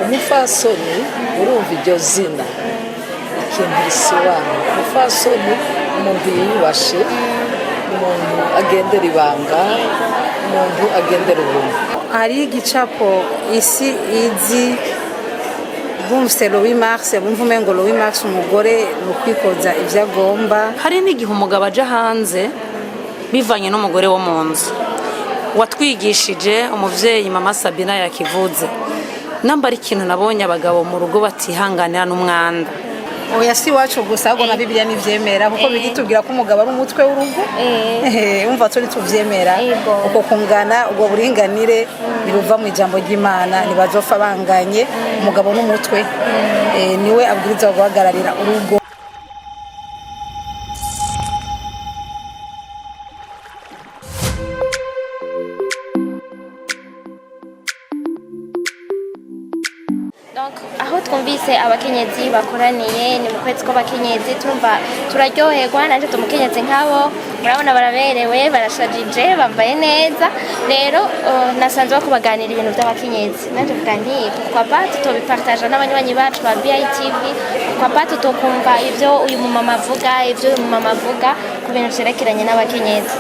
umupfasoni urumva iryo zina ikintu risobanura. Umupfasoni umuntu yiyubashe, umuntu agendera ibanga, umuntu agendera ubuntu. Hari igicapo isi izi bumvise Louis Mars, bumva umengo Louis Mars umugore ni ukwikoza ibyo agomba. Hari n'igihe umugabo aja hanze bivanye n'umugore wo mu nzu watwigishije umuvyeyi mama Sabina yakivuze. Namba ari ikintu nabonye abagabo mu rugo batihanganira n'umwanda. Oya si wacu gusa ahubwo na Bibiliya nivyemera kuko bigitubwira ko umugabo ari umutwe w'urugo. Umva turi tuvyemera uko kungana ubwo buringanire biruva mu ijambo ry'Imana nibazopfa banganye umugabo n'umutwe niwe abwiriza guhagararira urugo. Aho twumvise abakenyezi bakoraniye ni mu kwezi kw'abakenyezi turumva turaryoherwa nanje tumukenyezi nkabo murabona baraberewe barashajije bambaye neza rero nasanze bakubaganira ibintu by'abakenyezi nanje kandi kwa part tubipartage n'abanywanyi bacu ba BITV kwa part tukumva ivyo uyu mumama avuga ivyo uyu mumama avuga ku bintu vyerekeranye n'abakenyezi.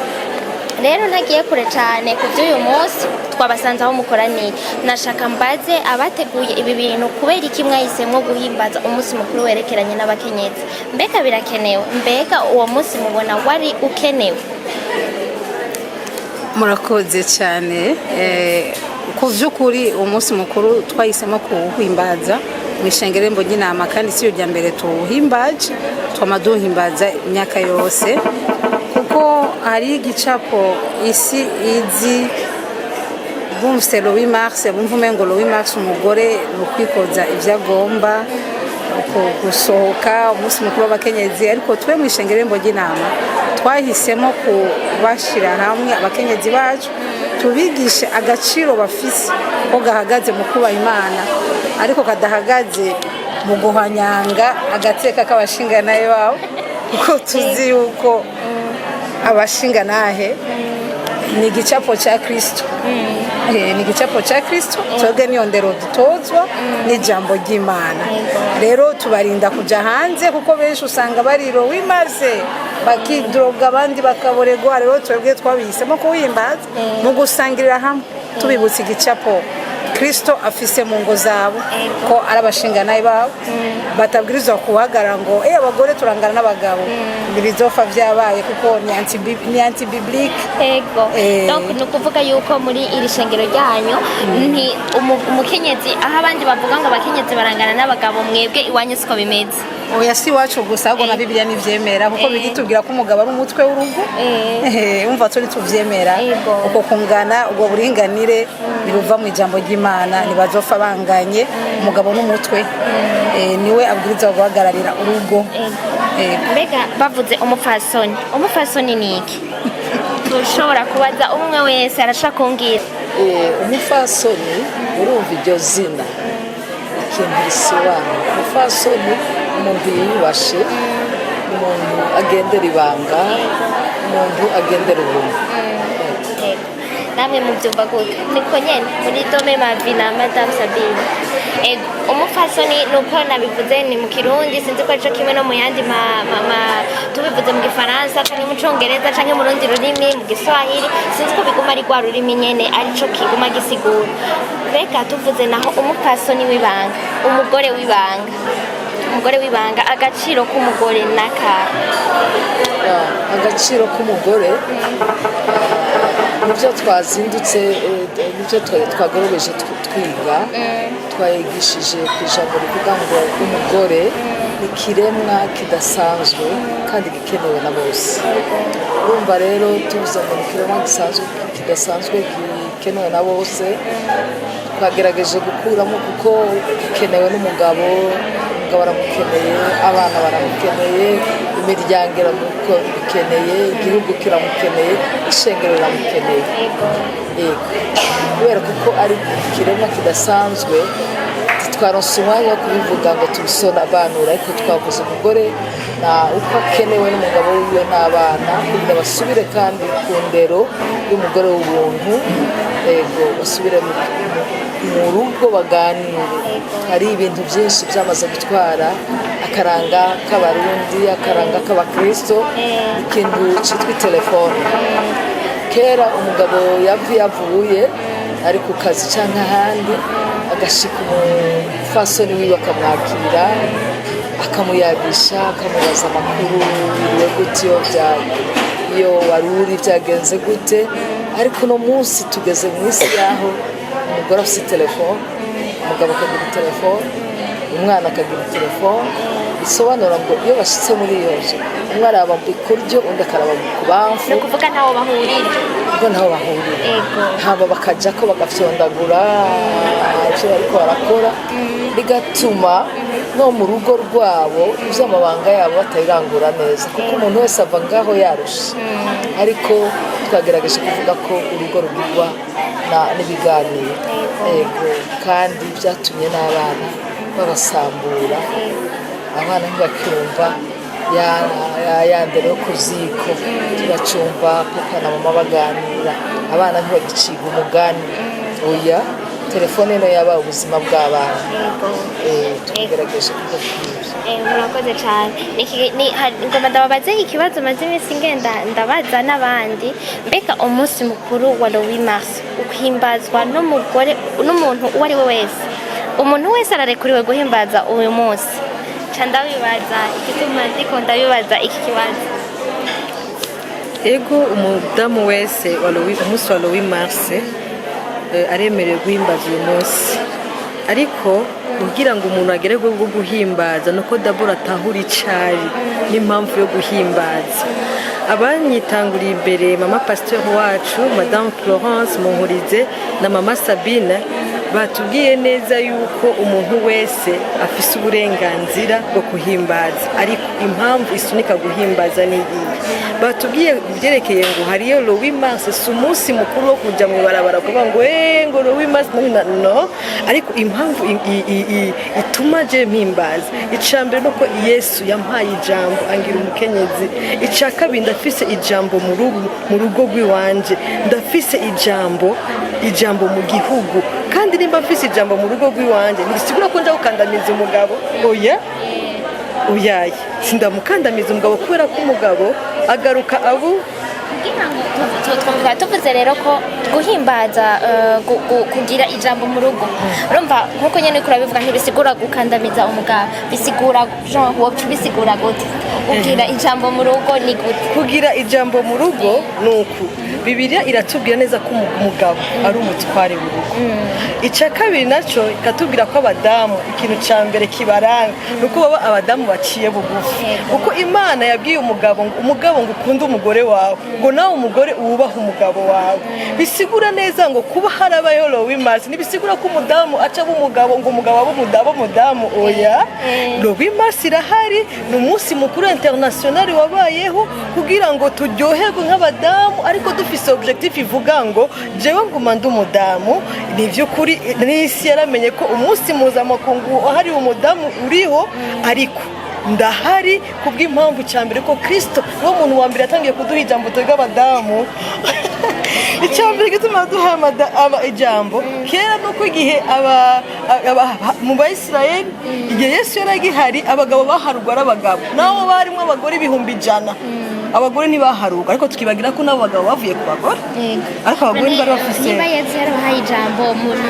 Rero ntagiye kure cyane ku by'uyu munsi twabasanze aho mukoraniye nashaka mbaze abateguye ibi bintu kubera iki mwahisemo guhimbaza umunsi mukuru werekeranye n'abakenyezi mbega birakenewe mbega uwo munsi mubona wari ukenewe? Murakoze cyane ku by'ukuri umunsi mukuru twahisemo kuwuhimbaza mu ishengero mbonginama kandi si irya mbere tuwuhimbaje twamaduhimbaza imyaka yose kuko hari igicapo isi izi bumvise Louis Mars, bumva umengo Louis Mars umugore ni ukwikoza ibyo agomba gusohoka umunsi mukuru w'abakenyezi ariko twe mu ishengero mbonginama twahisemo kubashira hamwe abakenyezi bacu tubigishe agaciro bafise ko gahagaze mu kuba Imana ariko kadahagaze mu guhanyanga agateka k'abashinganaye babo kuko tuzi yuko abashinganahe ni igicapo cya Kristo. Ni igicapo cya Kristo twebwe niyo ndero dutozwa n'ijambo ry'Imana. Rero tubarinda kuja hanze kuko benshi usanga bariro wimaze bakidroga abandi bakaboregwa. Rero twebwe twabihisemo kuwimbaza mu gusangirira hamwe tubibutsa igicapo Kristo afise mu ngo zabo ko arabashinganaye babo batabwirizwa kuhagarara ngo abagore turangana n'abagabo bizofa vyabaye kuko ni anti biblique. Donc nukuvuga yuko muri iri shengero ryanyu nti umukenyezi aho abandi bavuga ngo abakenyezi barangana n'abagabo mwebwe iwanyu siko bimeze? Oya si wacu gusa ahubwo na Bibiliya nivyemera kuko bigitubwira ko umugabo ari umutwe w'urugo. Umva turi tuvyemera uko kungana ubwo buringanire biruva mu ijambo ry'Imana nibazopfa banganye umugabo n'umutwe niwe abwiriza guhagararira urugo. Mbega bavuze umupfasoni ni iki? Tushobora kubaza umwe wese arashaka kumbwira. Umupfasoni urumva iryo zina ikintu risobanura. Umupfasoni umuntu yiyubashe, umuntu agendera ibanga, umuntu agendera ubuntu. Namwe mubyumva gute? Niko nyene muri Dome Mavi na Madame Sabine. Umupfasoni nuko nabivuze ni mu Kirundi sinzi ko arico kimwe no mu yandi tubivuze mu Gifaransa canke mu Congereza canke mu rundi rurimi mu Giswahili sinzi ko biguma ari rwa rurimi nyene arico kiguma gisigura. Reka tuvuze naho umupfasoni w'ibanga, umugore w'ibanga agaciro k'umugore naka. Agaciro k'umugore nibyo twazindutse nibyo twagorobeje twiga twayigishije ku ijambo rivuga ngo umugore ni ikiremwa kidasanzwe kandi gikenewe na bose. Urumva rero tuvuze ngo ni ikiremwa kidasanzwe gikenewe na bose twagerageje gukuramo kuko gikenewe n'umugabo baramukeneye, abana baramukeneye, imiryango iramukeneye, igihugu kiramukeneye, ishengero riramukeneye. Kubera kuko ari ikiremwa kidasanzwe twaronse umwanya wo kubivuga ngo tubisobanure ariko twavuze umugore uko akenewe n'umugabo wiwe n'abana kugira basubire kandi ku ndero y'umugore w'ubuntu basubire mu rugo baganire. Hari ibintu byinshi byamaze gutwara akaranga k'abarundi, akaranga k'abakristo, ikintu cyitwa telefone. Kera umugabo yavuye ari ku kazi cyangwa ahandi, agashika umufasoni wiwe akamwakira, akamuyagisha, akamubaza amakuru biriwe gute, iyo wari uri byagenze gute. Ariko uno munsi tugeze mu isi yaho umugore afite telefone, umugabo akagira telefone, umwana akagira telefone. Bisobanura ngo iyo bashyitse muri iyo nzu, umwe araba ikuryo undi akaraba ku bamfu, ni ukuvuga ntaho bahurira. ubwo ntaho bahurira, haba bakajya ko bagafyondagura ibyo bariko barakora, bigatuma no mu rugo rwabo iby'amabanga yabo batayirangura neza, kuko umuntu wese ava ngaho yarusha. Ariko twagerageje kuvuga ko urugo rugirwa n'ibiganiro, yego, kandi byatumye n'abana babasambura. Abana ntibakumva ya mbere yo ku ziko, ntibacumva papa na mama baganira, abana ntibagiciga umugani. Oya, telefone no yaba ubuzima bw'abana. Tugerageje kuvuga ibyo. Murakoze cyane. Ngoma ndababaze ikibazo maze iminsi ngenda ndabaza n'abandi, mbega umunsi mukuru wa le 8 mars uhimbazwa n'umugore n'umuntu uwo ari we wese? Umuntu wese ararekuriwe guhimbaza uyu munsi? Ndabibaza igituma ndiko ndabibaza iki kibazo. Ego, umudamu wese umunsi wa le 8 mars aremerewe guhimbaza uyu munsi, ariko kugira ngo umuntu agere bwo guhimbaza nuko dabura atahura icari n'impamvu yo guhimbaza. Abanyitanguriye imbere mama pasteur wacu Madame Florence Munkurize na mama Sabine batubwiye neza yuko umuntu wese afise uburenganzira bwo guhimbaza, ariko impamvu isunika guhimbaza ni iyi. Batubwiye byerekeye ngo hariyo le 8 mars, si umunsi mukuru wo kuja mu barabara kuvuga ngo ngo le 8 mars no, ariko impamvu ituma je mpimbaza, icambere nuko Yesu yampaye ijambo angira umukenyezi. Icakabiri ndafise ijambo mu rugo rw'iwanje, ndafise ijambo mu gihugu, kandi nimba mfise ijambo mu rugo rw'iwanje ntibisigura ko nja gukandamiza umugabo. Oyaye, sindamukandamiza umugabo kubera ko umugabo agaruka twumva tuvuze rero ko guhimbaza kugira ijambo mu rugo, urumva nkuko nyene kurabivuga ntibisigura gukandamiza umugabo, bisigura bisigura gute kugira ijambo mu rugo? Ni gute kugira ijambo mu rugo? Nuku Bibiliya iratubwira neza ko umugabo ari umutware w'urugo. Icya kabiri nacyo ikatubwira ko abadamu ikintu cya mbere kibaranga nuko baba abadamu baciye bugufi, kuko Imana yabwiye umugabo ngo ukunde umugore wawe, ngo nawe umugore wubaha umugabo wawe. Bisigura neza ngo kuba harabayeho le 8 mars ntibisigura ko umudamu aca umugabo ngo umugabo abe umudamu. Oya, le 8 mars irahari, ni umunsi mukuru international wabayeho kugira ngo turyoherwe nk'abadamu, ariko dufise objectif ivuga ngo jewe nguma ndi umudamu. Ni by'ukuri n'isi yaramenye ko umunsi mpuzamakungu hari umudamu uriho, ariko ndahari kubw'impamvu cyambere ko Kristo wo muntu wa mbere yatangiye kuduha ijambo twebwe abadamu. Icyambere gituma duha ijambo kera nuko igihe mu Bayisirayeli igihe Yesu yaragihari abagabo baharugwa ari abagabo, nabo barimo abagore 100,000. Abagore ntibaharuka, ariko tukibagira ko nabo bagabo bavuye ku bagore, ariko abagore ntibari bafise. Niba Yesu yarabahaye ijambo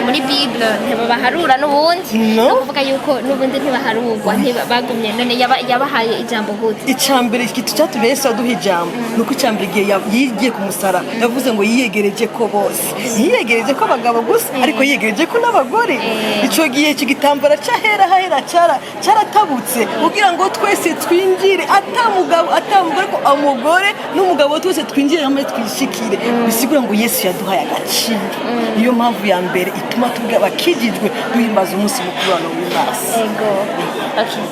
muri Bible ntibaharura n'ubundi, no kuvuga yuko n'ubundi ntibaharugwa, ntibagumye. None yabahaye ijambo gute? Icambere ikitu cyatumye Yesu aduha ijambo nuko icambere yigiye ku musara yavuze ngo yiyegereje ko bose, yiyegereje ko abagabo gusa, ariko yiyegereje ko n'abagore. Ico gihe kigitambara cyahera cyaratabutse kugira ngo twese twinjire, atamugabo atamugore, ko umugore n'umugabo twese twinjire hamwe twishikire. Bisigura ngo Yesu yaduhaye agaciro. Niyo mpamvu ya mbere ituma tubwa bakijijwe duhimbaza umunsi mukuru wa le 8 mars. Ego, okay.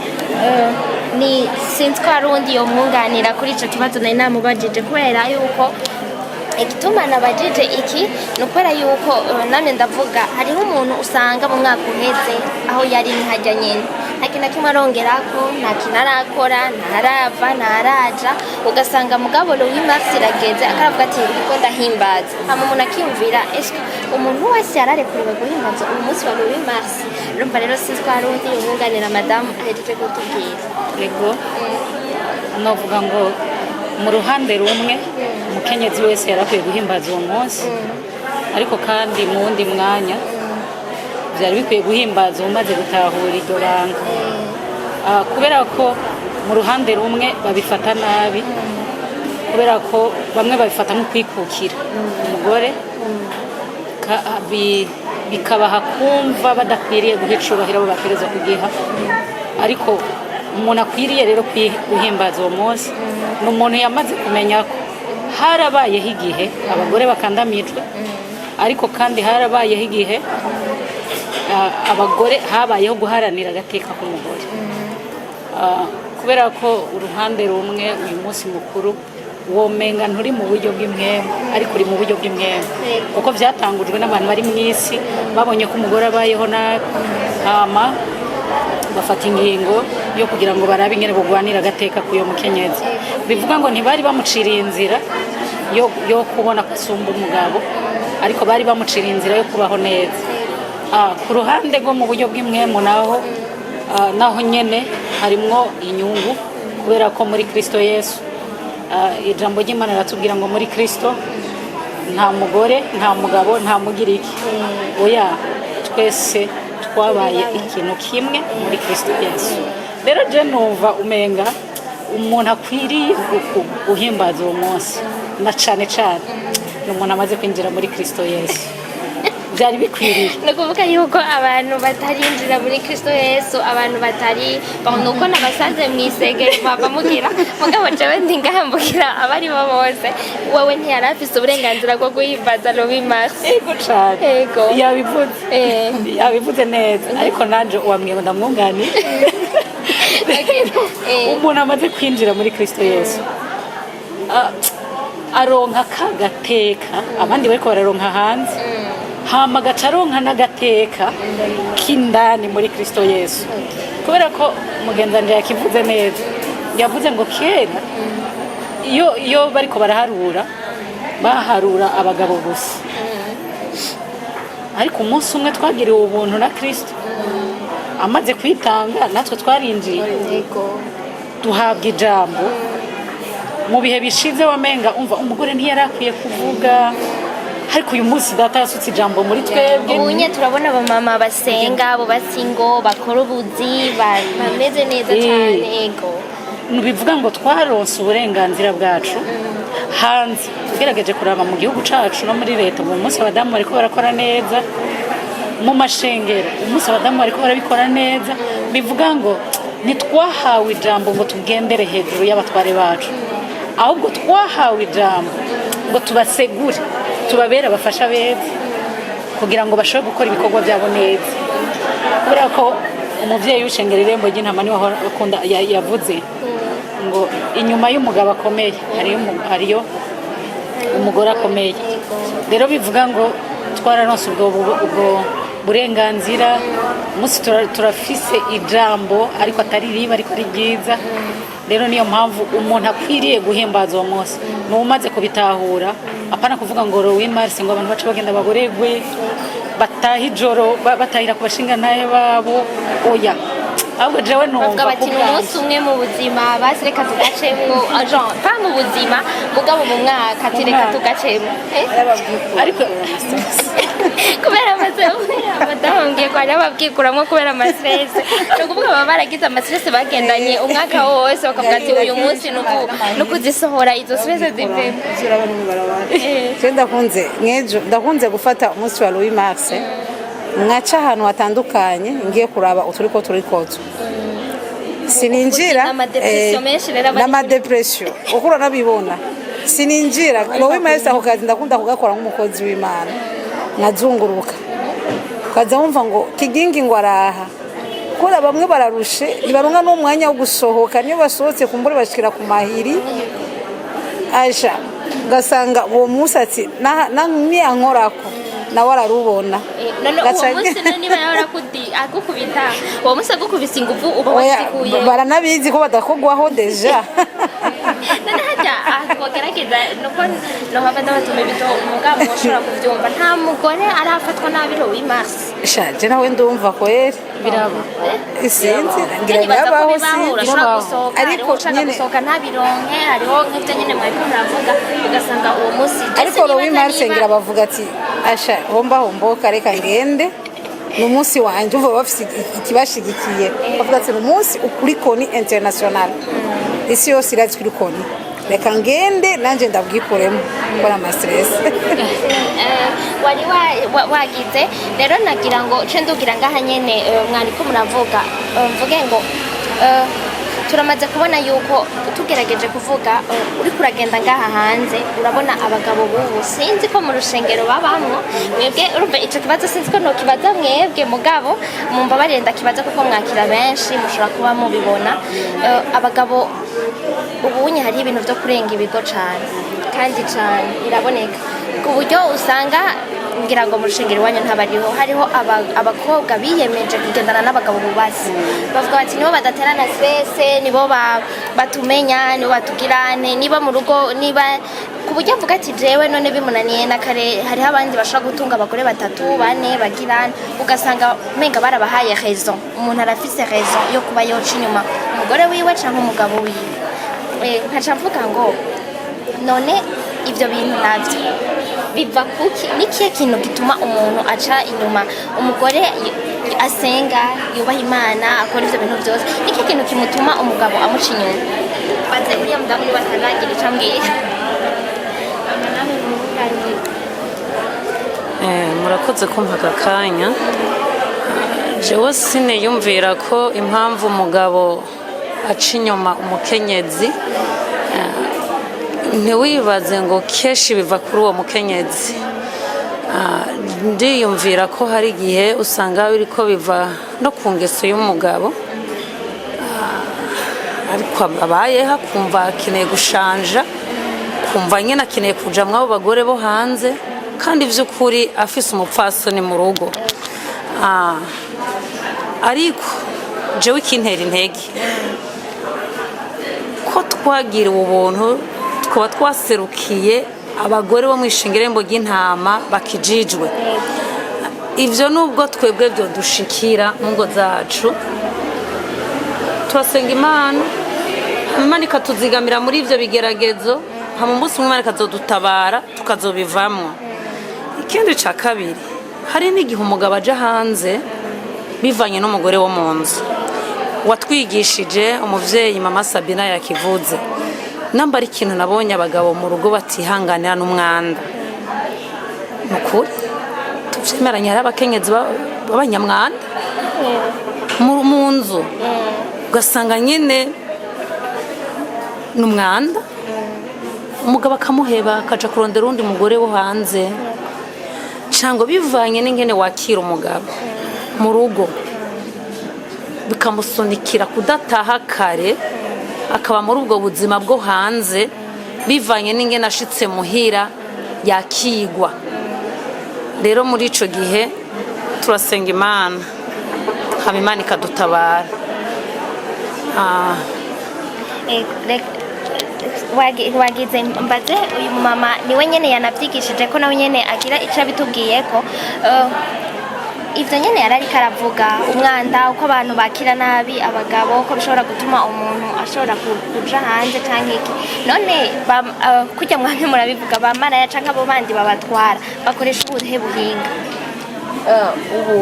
Ni since ko arundi yo mwunganira kuri ico kibazo nari namubajije, kubera yuko igituma nabajije iki nukwera yuko namye ndavuga hariho umuntu usanga mu mwaka uheze aho yari ntihajya nyene, nta kintu na kimwe arongerako nta kintu arakora ntarava ntaraja ugasanga mugabo Louis Mars irageze akaravuga ati ndiko ndahimbaza hama umuntu akiyumvira eske umuntu wese yararekuriwe guhimbaza uyu munsi wa Louis Mars urumva rero sinzi ko hari undi umwunganira madamu ahejeje kutubwira yego novuga ngo mu ruhande rumwe umukenyezi wese yarakwiye guhimbaza uwo munsi ariko kandi mu wundi mwanya byari bikwiye guhimbaza umaze gutahura iryo banga kubera ko mu ruhande rumwe babifata nabi kubera ko bamwe babifata nko kwikukira umugore bikabaha kumva badakwiriye guha icubahiro abo bategerezwa kugiha ariko umuntu akwiriye rero guhimbaza uwo munsi ni umuntu yamaze kumenya ko harabayeho igihe abagore bakandamijwe ariko kandi harabayeho igihe abagore habayeho guharanira agateka k'umugore kubera ko uruhande rumwe uyu munsi mukuru womenga nturi mu buryo bw'imwemu ariko uri mu buryo bw'imwemu kuko byatangujwe n'abantu bari mu isi babonye ko umugore abayeho nabi hama bafata ingingo yo kugira ngo barabe ingene bugwanira agateka k'uyo mukenyezi bivuga ngo ntibari bamuciriye inzira yo kubona kusumba umugabo ariko bari bamuciriye inzira yo kubaho neza ku ruhande rwo mu buryo bw'imwemu naho nyene harimwo inyungu kubera ko muri Kristo Yesu ijambo ry'Imana riratubwira ngo muri Kristo nta mugore nta mugabo nta mugiriki oya twese twabaye ikintu kimwe muri Kristo Yesu rero je numva umenga umuntu akwiriye guhimbaza uwo munsi na cane ni umuntu amaze kwinjira muri Kristo Yesu byari bikwiriye ni ukuvuga yuko abantu batarinjira muri Kristo Yesu abantu batari nuko nabasanze mu isengero mpava mugira mugabo jewe ndi ngahambukira abari bo bose wowe ntiyari afise uburenganzira bwo guhimbaza Louis Mars yego cane yabivuze neza ariko nanje uwambwiye ngo ndamwunganire umuntu amaze kwinjira muri Kristo Yesu aronka kagateka abandi bariko bararonka hanze hama gacaronka n'agateka k'indani muri Kristo Yesu kubera ko mugenzanje yakivuze neza yavuze ngo kera iyo bariko baharura abagabo gusa ariko umunsi umwe twagiriwe ubuntu na Kristo amaze kwitanga natwe twarinjiye duhabwa ijambo mu bihe bishize wamenga umva umugore ntiyarakwiye kuvuga ariko uyu munsi data yasutse ijambo muri twebwe ubunye turabona abamama basenga abo basingo bakora ubuzi bameze neza cyane yego bivuga ngo twaronse uburenganzira bwacu hanze tugerageje kuraba mu gihugu cacu no muri leta mu munsi abadamu bariko barakora neza mu mashengero umunsi abadamu bariko barabikora neza bivuga ngo ntitwahawe ijambo ngo tugendere hejuru y'abatware bacu ahubwo twahawe ijambo ngo tubasegure tubabera abafasha beza kugira ngo bashobore gukora ibikorwa byabo neza kubera ko umuvyeyi w'ishengero irembo ry'intama niwe akunda yavuze ngo inyuma y'umugabo akomeye hariyo umugore akomeye rero bivuga ngo twararonse ubwo burenganzira umunsi turafise ijambo ariko atari riba ariko ari ryiza rero niyo mpamvu umuntu akwiriye guhimbaza uwo munsi n'umaze kubitahura apana kuvuga ngo Louis Mars ngo abantu bace bagenda baboregwe bataha ijoro batahira ku bashingantahe babo oya ahubwo jewe numva bati n'umunsi umwe mu buzima basi reka tugacemwo genre pas mu buzima mugabo mu mwaka ati reka tugacemwo ariko kubera abadahangiye ko hariho ababwikuramwo kubera amastress ni ukuvuga baba baragize amastress bagendanye umwaka wose bakavuga ati uyu munsi no kuzisohora izo stress zivemo ndakunze gufata umunsi wa Louis Mars mwaca ahantu hatandukanye ngiye kuraba uturiko turikozo sininjira n'amadepression ukura nabibona sininjira Louis Mars aho kazi ndakunda kugakora nk'umukozi w'Imana nkazunguruka kaza wumva ngo kigingi ngo araha kora bamwe bararushe nibaronka n'umwanya wo gusohoka niyo basohotse kumbure bashikira ku mahiri aja gasanga uwo musatsi na nkorako nawe ararubona none uwo munsi niba agukubita uwo munsi agukubise ingufu uba wasiguye baranabizi ko badakogwaho deja none hajya twogerageza nuko nohava ndabatuma ibito umugabo ushobora kubyumva nta mugore arafatwa nabi Lowi Mars shaje nawe ndumva kweri biraba isinzi ngira yabaho ariko nyine gusohoka ntabironke hariho nk'ibyo nyine mwari muravuga ugasanga uwo munsi ariko Lowi Mars ngira bavuga ati asha homboka reka ngende n'umunsi wanje uva bafite ikibashigikiye bavuga ati n'umunsi ukuri koni international isi yose irazi kuri koni reka ngende nanje ndabwikoremo gukora ama stress wari wagize rero nagira ngo ndugira ngaha nyene mwandiko muravuga mvuge ngo turamaze kubona yuko tugerageje kuvuga uri kuragenda ngaha hanze urabona abagabo bubu sinzi ko mu rushengero babamwo mwebwe urumva ico kibazo sinzi ko nokibaza mwebwe mugabo mumva barenda kibaza kuko mwakira benshi mushobora kuba mubibona abagabo ubunye hari ibintu byo kurenga ibigo cyane kandi cyane iraboneka ku buryo usanga ngira ngo mu rushengero wanyu ntabariho hariho abakobwa biyemeje kugendana n'abagabo bubatse bavuga bati nibo badaterana stress nibo batumenya nibo batugirane niba mu rugo niba ku buryo avuga ati jewe none bimunaniye na kare hariho abandi bashobora gutunga abagore 3 4 bagirana ugasanga menga barabahaye raison umuntu arafise raison yo kuba yoca inyuma umugore wiwe cyangwa umugabo wiwe nkaca mvuga ngo none ibyo bintu navyo biva kuki nikiye kintu gituma umuntu aca inyuma umugore asenga yubaha Imana akora ivyo bintu byose nikiye kintu kimutuma umugabo amuca inyuma baze uriya mudamu bataragira icambwira murakoze kumpa akanya jewe siniyumvira ko impamvu umugabo aca inyuma umukenyezi ntiwibaze ngo kenshi biva kuri uwo mukenyezi ndiyumvira ko hari igihe usanga biriko biva no ku ngeso y'umugabo ariko abayeho akumva akeneye gushanja kumva nyine akeneye kuja mw'abo bagore bo hanze kandi vy'ukuri afise umupfasoni mu rugo ariko jewe ikintera intege ko twagiriwe ubuntu kuba twaserukiye abagore bo mw'ishingirembo ry'intama bakijijwe ivyo nubwo twebwe byo dushikira mu ngo zacu turasenga Imana ikatuzigamira muri ivyo bigeragezo hama umunsi umwe Imana ikazodutabara tukazobivamwo ikindi ca kabiri hari n'igihe umugabo aja hanze bivanye n'umugore wo mu nzu watwigishije umuvyeyi mama Sabina yakivuze namba ari ikintu nabonye abagabo mu rugo batihanganira n'umwanda nukuri tuvyemeranya hari abakenyezi b'abanyamwanda mu nzu ugasanga nyine n'umwanda umugabo akamuheba akaja kurondera undi mugore wo hanze cyangwa bivanye n'ingene wakira umugabo mu rugo bikamusunikira kudataha kare akaba muri ubwo buzima bwo hanze bivanye n'ingene ashitse muhira yakigwa rero muri ico gihe turasenga Imana haba Imana ikadutabara wagize mbaze uyu mama niwe nyene yanavyigishije ko nawe nyene agira ico abitubwiyeko ivyo nyene yarari karavuga umwanda uko abantu bakira nabi abagabo ko bishobora gutuma umuntu ashobora kuja hanze canke iki none kujya mwamwe murabivuga bamana ya canke abo bandi babatwara bakoresha ubuhe buhinga ubu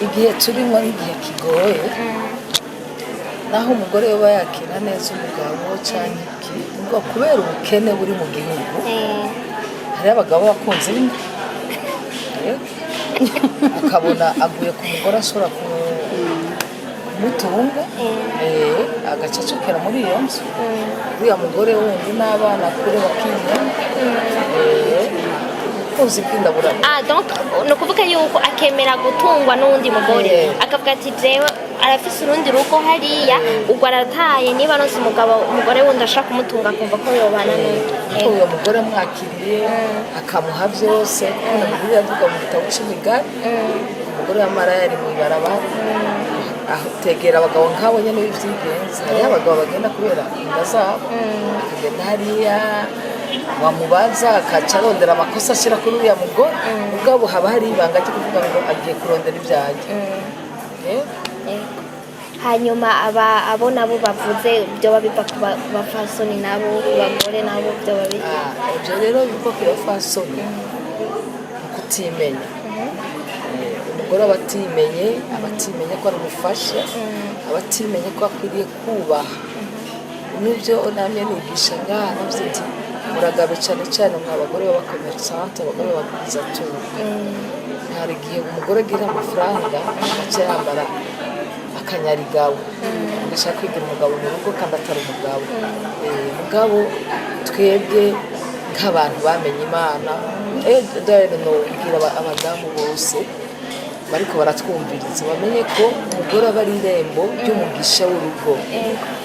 igihe turimo igihe kigoye naho umugore yoba yakira neza umugabo canke iki ngo kubera ubukene buri mu gihugu hari abagabo bakunze ukabona aguye ku mugore ashobora kumutunga agacecekera muri iyo nzu uriya mugore wundi n'abana kure bakinya uzi bw'indabura donc ni ukuvuga yuko akemera gutungwa n'undi mugore akavuga ati jewe arafise urundi rugo hariya ubwo arataye niba aronse umugore wundi ashaka kumutunga akumva ko yobana n'undi uwo mugore amwakiriye akamuha byose kuko na Bibiliya avuga mu gitabo c'imigani umugore w'amaraya ari mw'ibarabara aho tegera abagabo nk'abo nyene b'ivyigenza hariyo abagabo bagenda kubera inda zabo akagenda hariya wamubaza akaca arondera amakosa ashira kuri uriya mugore ubwabo haba hari ibanga ryo kuvuga ngo agiye kurondera ibyanjye hanyuma abo nabo bavuze ibyo babiva ku bafasoni nabo ku bagore nabo ibyo babiva ibyo rero biva ku bafasoni kutimenya umugore abatimenye ko ari umufasha abatimenye ko akwiriye kubaha n'ibyo namye nigisha ngaha navuze nti muragabe cyane cyane mw'abagore b'abakomersante abagore b'abagwizatunga hari igihe umugore agira amafaranga aca yambara akanyarigawe agashaka kwigira umugabo mu rugo kandi atari umugabo mugabo twebwe nk'abantu bamenye Imana no ubwira abadamu bose bariko baratwumviriza bamenye ko umugore aba ari irembo ry'umugisha w'urugo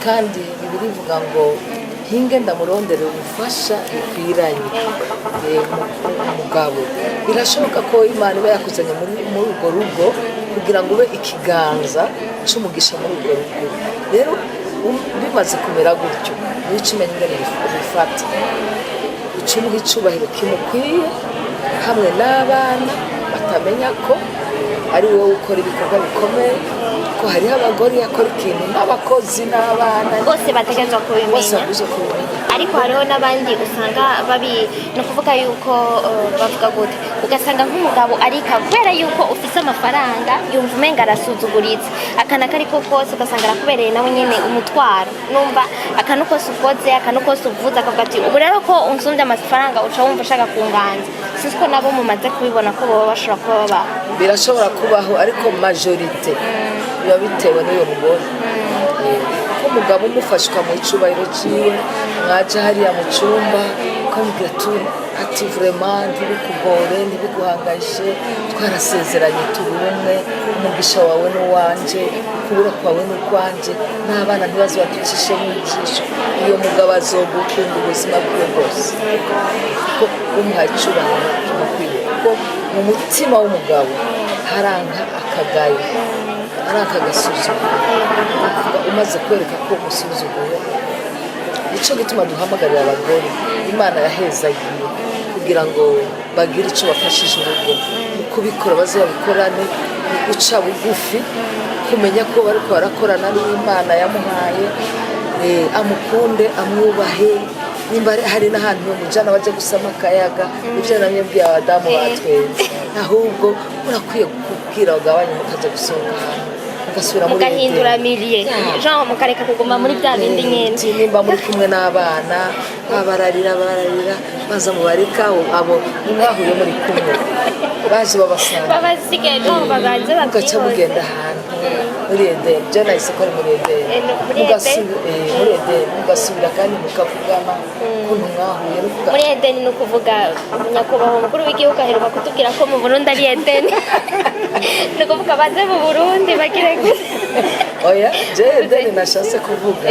kandi Bibiliya ivuga ngo hinge ndamurondere umufasha bikwiranye umugabo birashoboka ko Imana iba yakuzanye muri urwo rugo kugira ngo ube ikiganza c'umugisha muri urwo rugo rero bimaze kumera gutyo nico umenya ingene bifata ucumuha icubahiro kimukwiye hamwe n'abana batamenya ko ari wowe ukora ibikorwa bikomeye ko hariho abagore yakora ikintu n'abakozi n'abana bose bategerezwa kubimenya ariko hariho n'abandi usanga ni ukuvuga yuko bavuga gute ugasanga nk'umugabo arika kubera yuko ufise amafaranga yumva umenga arasuzuguritse akana kariko kose ugasanga arakubereye nawe nyene umutwaro numva akantu kose ukoze akantu kose uvuze akavuga ati ubu rero ko unsumbye amafaranga uca wumva ushaka kunganza siko nabo mumaze kubibona ko baba bashobora kuba babaho birashobora kubaho ariko majorite biba bitewe n'uyo mugore ko umugabo umufashe ukamuha icubahiro ciwe mwaja hariya mu cumba ukamubwira ati vraiment ntibikugore ntibiguhangayishe twarasezeranye turi umwe umugisha wawe n'uwanje kubura kwawe n'ukwanje n'abana ntibaze baducishe mu ijisho uyo mugabo azogukunda ubuzima bwiwe bwose ko umuha icubahiro kimukwiye kuko mu mutima w'umugabo haranka akagayo aranka agasuzuguro umaze kwereka ko umusuzuguye nico gituma duhamagarira abagore Imana yahezagiye kugira ngo bagire icyo bafashije urugo mu kubikora baze babikorane mu guca bugufi kumenya ko bariko barakorana n'Imana yamuhaye amukunde amwubahe nimba hari n'ahantu bamujana baje gusama akayaga ibyo namye mbwiye abadamu batwenze ahubwo urakwiye kubwira ugabanye mukaja gusohoka ahantu ugasubira muri mugahindura miliye genre mukareka kuguma muri bya bindi nyene nimba muri kumwe n'abana babararira baza mubarika abo mwahuye muri kumwe baje babasigaye babanze mugaca mugenda ahantu muri Edeni je nahise ko ari muri Edeni mugasubira kandi mukavugana ukuntu mwahuye muri Edeni ni ukuvuga nyakubahwa umukuru w'igihugu aheruka kutubwira ko mu Burundi ari Edeni ni ukuvuga baze mu Burundi bagire oya je Edeni nashatse kuvuga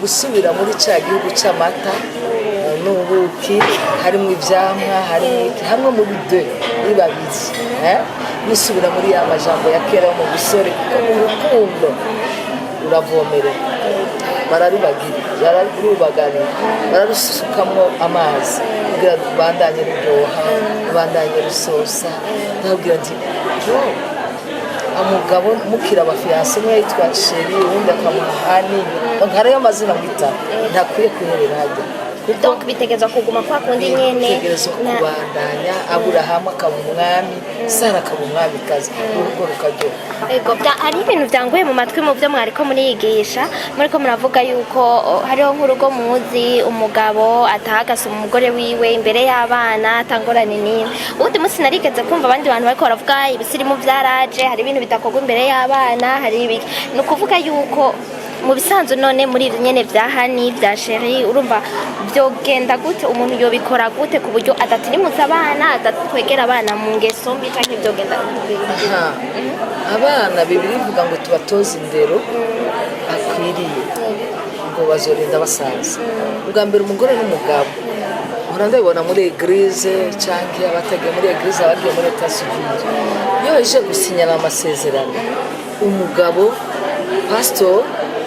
gusubira muri ca gihugu c'amata n'ubuki harimo ivyamwa hamwe mu bide bibabizi musubira muri ya majambo ya kera mu busore kuko mu rukundo uravomerera bararubagana bararusukamwo amazi kugira bandanye ruryoha bandanye rusosa ndabwira nti umugabo mukira abafiyanse umwe yitwa Sheri uwundi akamuha Hani nkarayo amazina mwita ntakwiye kuherera hajya donc bitegerezwa kuguma kwa kundi nyene bitegerezwa kubandanya Aburahamu akaba umwami Sara akaba umwamikazi urugo rukaryoha ego hari ibintu byanguye mu matwi mu byo mwariko muriyigisha muriko muravuga yuko hariho nk'urugo muzi umugabo atahagasa umugore wiwe imbere y'abana atangorane nini ubundi munsi narigeze kumva abandi bantu bariko baravuga ibisirimu byaraje hari ibintu bitakorwa imbere y'abana hari ibiki ni ukuvuga yuko mu bisanzwe none muri ibi nyene vya hani vya sheri urumva byogenda gute umuntu yobikora gute ku buryo adatirimuza abana adatwegera abana mu ngeso mbi canke byogenda abana bibiri bivuga ngo tubatoze indero akwiriye ngo bazorinda basaza ubwa mbere umugore n'umugabo uhora ndabibona muri eglise cyangwa abatagiye muri eglise abagiye muri etat civil iyo baje gusinyana amasezerano umugabo pastor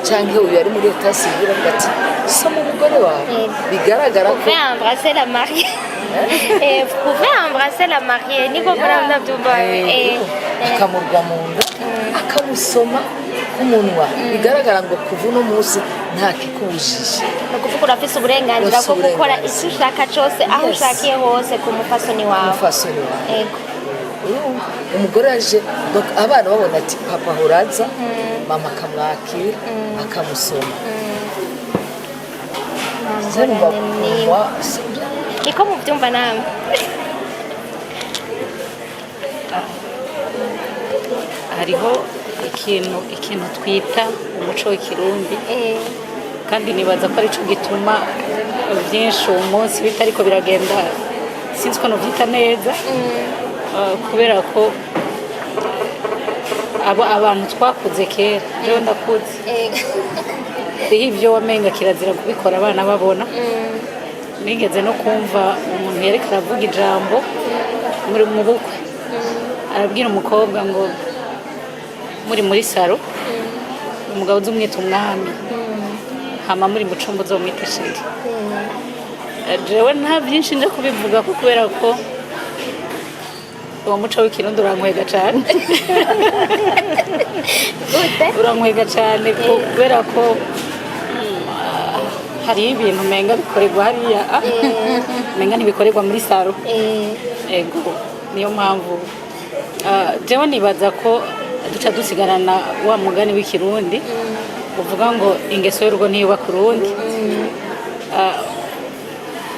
cyangwa uyu ari muri etat civil avuga ati soma umugore wawe bigaragara ko embrasser la mariée vous pouvez embrasser la mariée niko baranda tubaye akamurwa mu nda akamusoma k'umunwa bigaragara ngo kuva uno munsi nta kikujije no kuvuga urafise uburenganzira bwo gukora icyo ushaka cyose aho ushakiye hose ku mufasoni wawe yego umugore aje abana babona ati papa horaza mama akamwakira akamusoma niko mubyumva namwe hariho ikintu twita umuco w'ikirundi kandi nibaza ko aricyo gituma byinshi uwo munsi bitariko biragenda sinzi ko novyita neza kubera ko abantu twakuze kera rero ndakuze riho ibyo wamenga kirazira kubikora abana babona nigeze no kumva umuntu yereka aravuga ijambo muri mu bukwe arabwira umukobwa ngo muri muri saro umugabo uzumwita umwami hama muri mucumba uzomwita sheri jewe nta byinshi nje kubivuga ko kubera ko uwo muco w'ikirundi urankwega cyane urankwega cyane kubera ko hariho ibintu umenga bikorerwa hariya umenga ntibikorerwa muri saro ego niyo mpamvu jewe nibaza ko duca dusigarana wa mugani w'ikirundi uvuga ngo ingeso y'urugo ntiyubaka urundi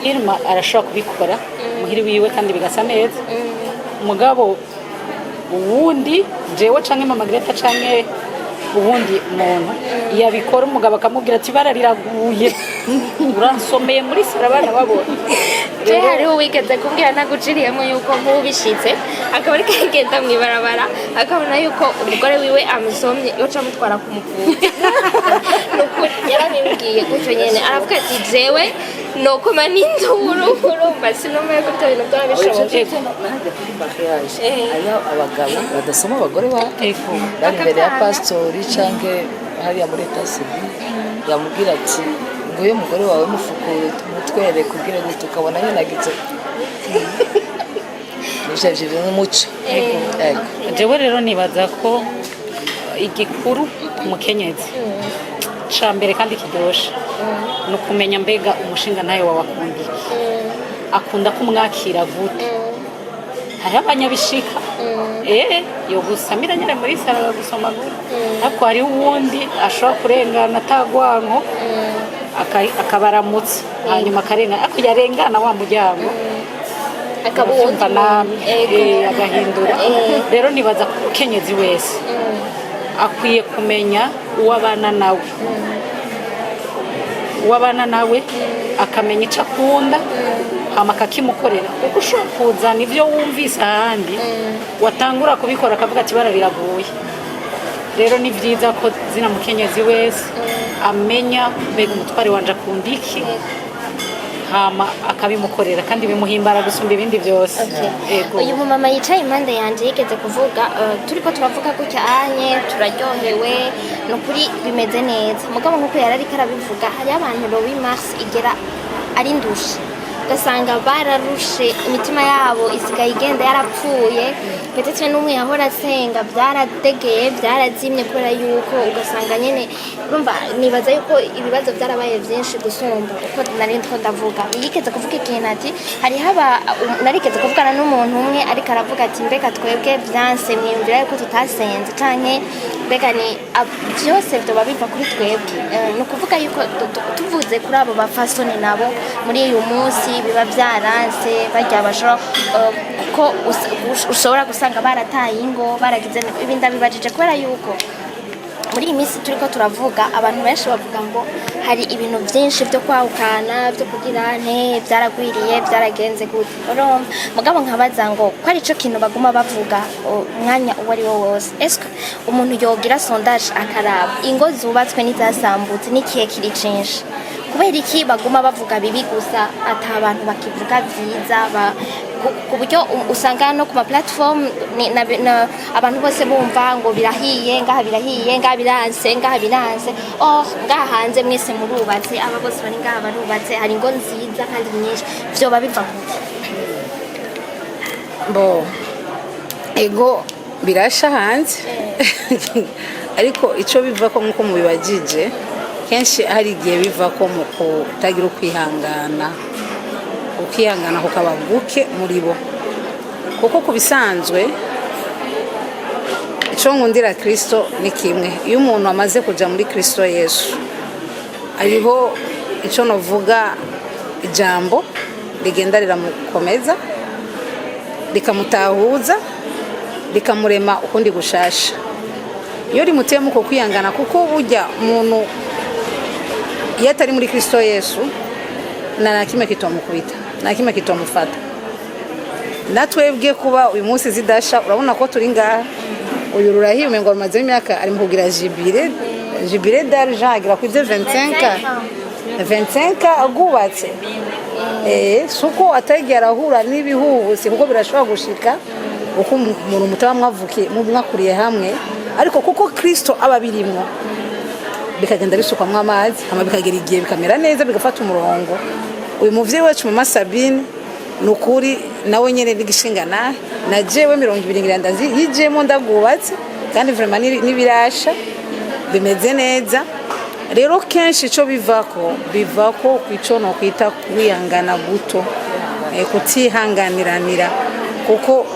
Irma arashobora kubikora muhiri wiwe kandi bigasa neza umugabo uwundi jewe canke mama Greta canke ubundi muntu yabikora umugabo akamubwira ati bara riraguye uransomeye muri sara abana babona je hariho wigeze kubwira naguciriyemo yuko nk'ubishitse akaba ari kagenda mwibarabara akabona yuko umugore wiwe amusomye yoca mutwara kumuvuza nukuri yarabibwiye gutyo nyene aravuga ati jewe nokoma n'induru urumva sinomeye gutyo ibintu byabishoboye aya abagabo badasoma abagore babo bari imbere ya pastori canke hariya muri etat civil yamubwira ati ngo uyu mugore wawe mufukure mutwere kugira ngo tukabona yinagize nishajije n'umuco jewe rero nibaza ko igikuru umukenyezi ca mbere kandi kiryoshe ni ukumenya mbega umushinga nawe wawe akunda iki akunda kumwakira gute hariho abanyabishika yo gusamira nyine muri sara gusoma gute ariko hariho uwundi ashobora kurengana atagwanko akabaramutsa hanyuma akarengana ariko yarengana wa muryango akabuwumva agahindura rero nibaza ko umukenyezi wese akwiye kumenya uwabana nawe akamenya icyo akunda hama akakimukorera kuko ushobora kuzana ibyo wumvise ahandi watangura kubikora akavuga ati bara riraguye rero ni byiza ko zina mukenyezi wese amenya mbega umutware wanje akunda iki hama akabimukorera kandi bimuhimbara gusumba ibindi byose uyu mumama yicaye impande yanjye yigeze kuvuga turiko turavuga gutya anye turaryohewe nukuri bimeze neza mugabo nkuko yari ariko arabivuga hariyo abantu Lowi Mars igera ari ndushe ugasanga bararushe imitima yabo isigaye igenda yarapfuye ndetse n'umwe yahora asenga byaradegeye byarazimye kubera yuko ugasanga nyine urumva nibaza yuko ibibazo byarabaye byinshi gusumba uko nari ndiko ndavuga yigeze kuvuga ikintu ati hariho narigeze kuvugana n'umuntu umwe ariko aravuga ati mbega twebwe byanse mwiyumvira yuko tutasenze canke mbega ni byose byoba biva kuri twebwe ni ukuvuga yuko tuvuze kuri abo bafasoni nabo muri uyu munsi biba byaranse bajya bashobora ko ushobora gusanga barataye ingo baragize ibindi abibajije kubera yuko muri iyi minsi turiko turavuga abantu benshi bavuga ngo hari ibintu byinshi byo kwahukana byo kugira byaragwiriye byaragenze gute urumva mugabo nkabaza ngo ko ari cyo kintu baguma bavuga umwanya uwo ari wo wose eske umuntu yogira sondage akaraba ingo zubatswe n'izasambutse n'ikihe kiri cinshi kubera iki baguma bavuga bibi gusa ata abantu bakivuga byiza ku buryo usanga no ku ma platform abantu bose bumva ngo birahiye ngaha birahiye ngaha biranse ngaha hanze mwese murubatse aba bose bari ngaha barubatse hari ingo nziza kandi nyinshi vyoba biva kuki bo ego birasha hanze ariko ico biva ko nkuko mubibajije kenshi hari igihe biva ko mu kutagira ukihangana kukaba buke muri bo kuko kubisanzwe ico nkundira Kristo ni kimwe iyo umuntu amaze kuja muri Kristo Yesu ariho ico novuga ijambo rigenda riramukomeza rikamutahuza rikamurema ukundi gushasha iyo rimuteye mu kwihangana kuko burya umuntu iyo atari muri Kristo Yesu na kimwe kitomukubita na kimwe kitomufata natwebwe kuba uyu munsi zidasha urabona ko turi ngaha uyu rurahiye umengo rumaze imyaka ari mu kugira jibire d'argent agira ku 25 agubatse suko ategera ahura n'ibihubusi kuko birashobora gushika uko umuntu mutaba mwakuriye hamwe ariko kuko Kristo ababirimo bikagenda bisukwamwe amazi hama bikagera igihe bikamera neza bigafata umurongo uyu muvyeyi wacu Mama Sabine nukuri nawe nyene n'igishingana na jewe 20 ndazi yijemo ndagubatse kandi vraiment nibirasha bimeze neza rero kenshi ico bivako kwico no kwita kwihangana guto kutihanganiranira kuko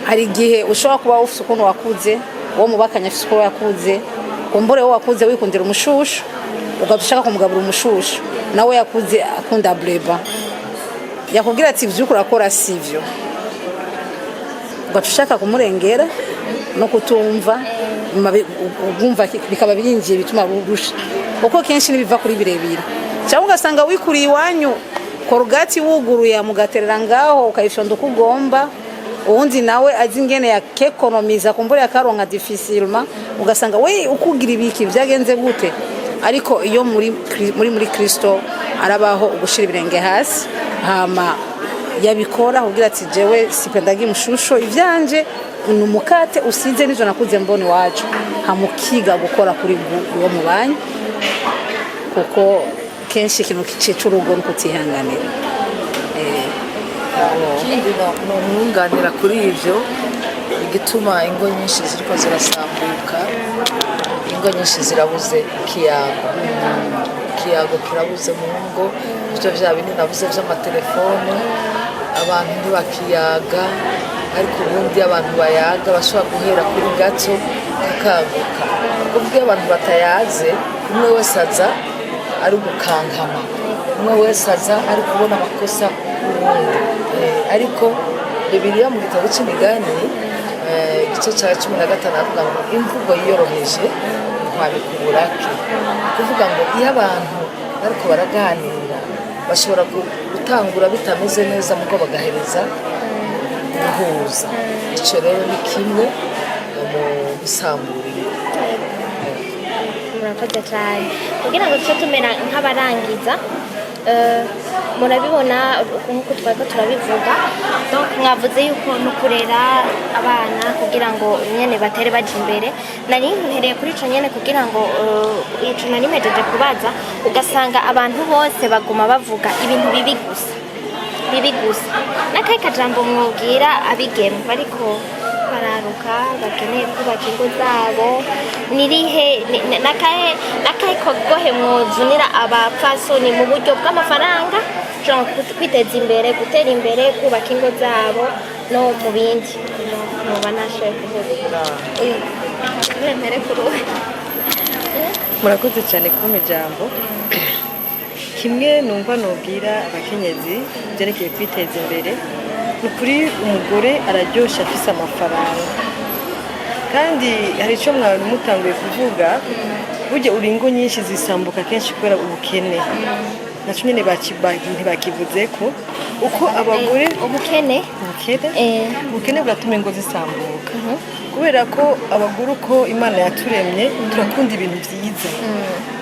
hari igihe ushobora kuba ufite ukuntu wakuze wo mubakanya afite uko yakuze kumbure wo wakuze wikundira umushushu ugashaka kumugabura umushushu nawe yakuze akunda bleba yakubwira ati vyuko urakora sivyo ugashaka kumurengera no kutumva ugumva bikaba byinjiye bituma burusha kuko kenshi nibiva kuri birebire cyangwa ugasanga wikuriye iwanyu korugati wuguruye mugaterera ngaho ukayifyonda uko ugomba uwundi nawe azi ingene yakekonomiza kumbura yakaronka difficilement ugasanga we ukugira ibiki byagenze gute ariko iyo muri Kristo arabaho ugushira ibirenge hasi hama yabikora kugira ati jewe sipendagi mushusho ivyanje numukate usize nizo nakuze mboni wacu hamukiga gukora kuri uwo mubanyi kuko kenshi ikintu kiceca urugo n'ukutihanganira ikindi no mwunganira kuri ivyo igituma ingo nyinshi ziriko zirasambuka ingo nyinshi zirabuze ikiyago kirabuze mu ngo ivyo vya bindi nabuze vy'amatelefone abantu ntibakiyaga ariko ubundi abantu bayaga bashobora guhera kuri gato kakaguka ubwo abantu batayaze umwe wese aza ari gukankama umwe wese aza ari kubona amakosa ubundi ariko Bibiliya mu gitabo cy'imigani igice cya 15 avuga ngo imvugo yiyoroheje nkwabika uburake kuvuga ngo iyo abantu ariko baraganira bashobora gutangura bitameze neza muko bagahereza guhuza icyo rero ni kimwe mu bisamburiro murakoze cyane kugira ngo tuce tumera nk'abarangiza murabibona nk'uko twari turabivuga mwavuze yuko no kurera abana kugira ngo nyene batere baje imbere nari nhereye kuri ico nyene kugira ngo ico nari mejeje kubaza ugasanga abantu bose baguma bavuga ibintu bibi gusa nakaye kajambo mwubwira abigeme bariko bararuka bakeneye kubaka ingo zabo nirihe nakaye kogohe mwuzunira abapfasoni mu buryo bw'amafaranga kwiteza imbere gutera imbere kubaka ingo zabo no mu bindi muba nashoboye kuvuga murakoze cyane kumpa ijambo kimwe numva nubwira abakenyezi byerekeye kwiteza imbere ni ukuri umugore araryosha afise amafaranga kandi hari icyo mwari mutanguye kuvuga burya uringo nyinshi zisambuka kenshi kubera ubukene nacyo nyine ntibakivuze ko uko abagore ubukene ubukene bwatuma ingo zisambuka kubera ko abagore uko Imana yaturemye turakunda ibintu byiza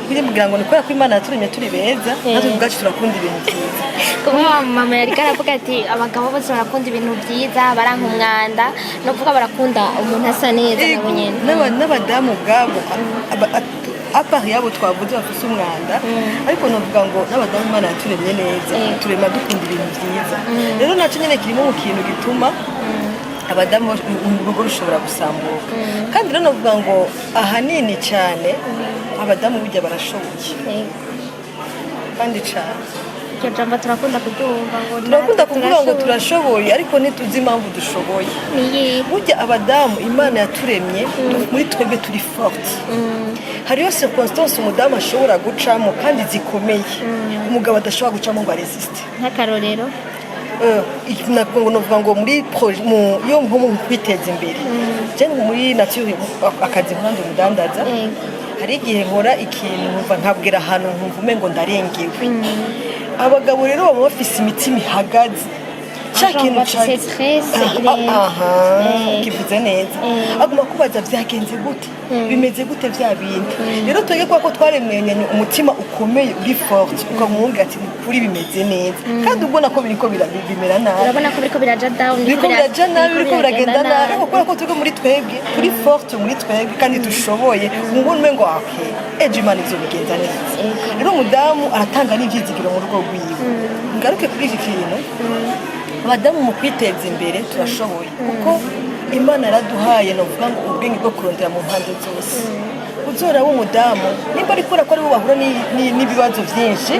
kugira ngo ni kubera ko Imana yaturemye turi beza natwe ubwacu turakunda ibintu byiza kuba mama yari karavuga ati abagabo bose barakunda ibintu byiza baranka umwanda no kuvuga barakunda umuntu asa neza nabo nyene n'abadamu ubwabo apari yabo twavuze bafise umwanda ariko navuga ngo n'abadamu Imana yaturemye neza turema dukunda ibintu byiza rero nacyo nyine kirimo mu kintu gituma abadamu urugo rushobora gusambuka kandi rero navuga ngo ahanini cyane abadamu burya barashoboye kandi cyane iryo jambo turakunda kuryumva ngo turakunda kuvuga ngo turashoboye ariko ntituzi impamvu dushoboye burya abadamu Imana yaturemye muri twebwe turi forte hariyo circonstance umudamu ashobora gucamo kandi zikomeye umugabo adashobora gucamo ngo aresiste nk'akarorero navuga ngo muri yo nko mu kwiteza imbere cyane muri nature akazi nk'andi umudandaza hari igihe nkora ikintu nkumva nkabwira ahantu nkumva umengo ndarengewe abagabo rero baba bafise imitima ihagaze kivuze neza aguma kubaza byagenze gute bimeze gute bya bindi rero twege ko twaremenye umutima ukomeye uri forte ukamwumva ati kuri bimeze neza kandi ubona ko biriko bimera nabi urabona ko biriko biraja down biriko biraja nabi biriko biragenda nabi kubera ko twege muri twebwe turi forte muri twebwe kandi dushoboye ngo umengo okay ejo Imana ivyo bigenza neza rero umudamu aratanga n'ivyizigiro mu rugo rwiwe ngaruke kuri iki kintu abadamu mu kwiteza imbere turashoboye kuko Imana yaraduhaye novuga ngo ubwenge bwo kurondera mu mpande zose uzora w'umudamu nimba ariko ko ari bo bahura n'ibibazo byinshi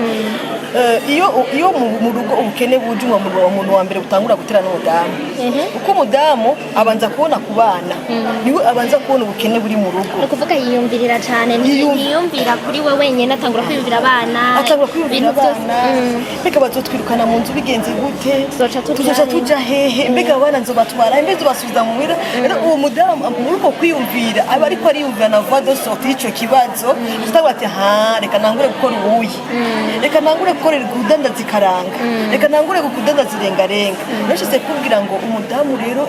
iyo mu rugo ubukene buje umuntu wa mbere butangura gutera n'umudamu uko umudamu abanza kubona ku bana niwe abanza kubona ubukene buri mu rugo ni ukuvuga yiyumvirira cyane ntiyiyumvira kuri we wenyine atangura kwiyumvira abana mbega bazotwirukana mu nzu bigenze gute tuzoca tuja hehe mbega abana nzobatwara mbega tubasubiza mu muhira rero uwo mudamu muri uko kwiyumvira aba ariko ariyumvira na voix de sortie y'icyo kibazo tutavuga ati reka nangure gukora ubuyi reka nangure gukorera kudandaza ikaranga reka nangure kudandaza irengarenga nashyize kubwira ngo umudamu rero